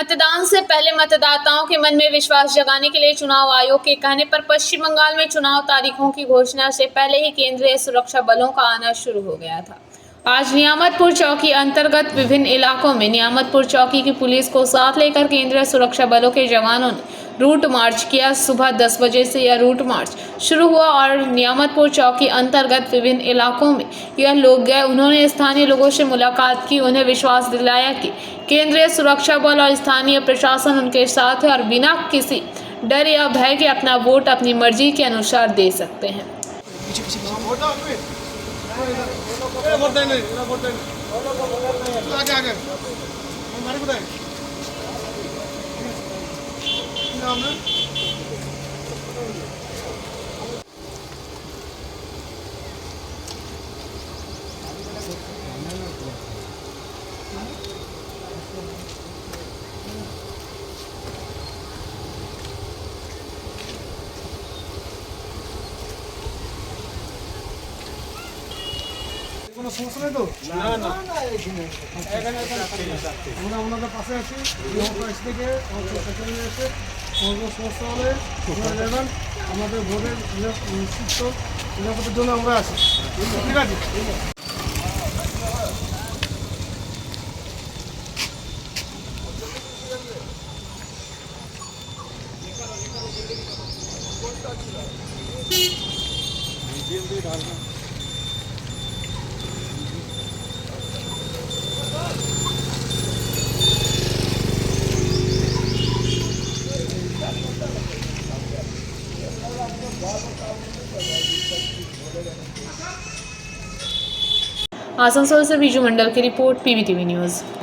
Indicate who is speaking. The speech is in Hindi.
Speaker 1: मतदान से पहले मतदाताओं के मन में विश्वास जगाने के लिए चुनाव आयोग के कहने पर पश्चिम बंगाल में चुनाव तारीखों की घोषणा से पहले ही केंद्रीय सुरक्षा बलों का आना शुरू हो गया था। आज नियामतपुर चौकी अंतर्गत विभिन्न इलाकों में नियामतपुर चौकी की पुलिस को साथ लेकर केंद्रीय सुरक्षा बलों के जवानों ने रूट मार्च किया। सुबह 10 बजे से यह रूट मार्च शुरू हुआ और नियामतपुर चौकी अंतर्गत विभिन्न इलाकों में यह लोग गए। उन्होंने स्थानीय लोगों से मुलाकात की, उन्हें विश्वास दिलाया कि केंद्रीय सुरक्षा बल और स्थानीय प्रशासन उनके साथ है और बिना किसी डर या भय के अपना वोट अपनी मर्जी के अनुसार दे सकते हैं।
Speaker 2: কোনো সমস্যা নেই তো? না না, এখানে আমরা আপনাদের পাশে আছি। থেকে এসে কোনো সমস্যা হলে জানান, আমাদের ভোটের নিরাপত্তার জন্য আমরা আছি। ঠিক আছে?
Speaker 1: आसनसोल से बीजू मंडल की रिपोर्ट, पीवीटीवी न्यूज़।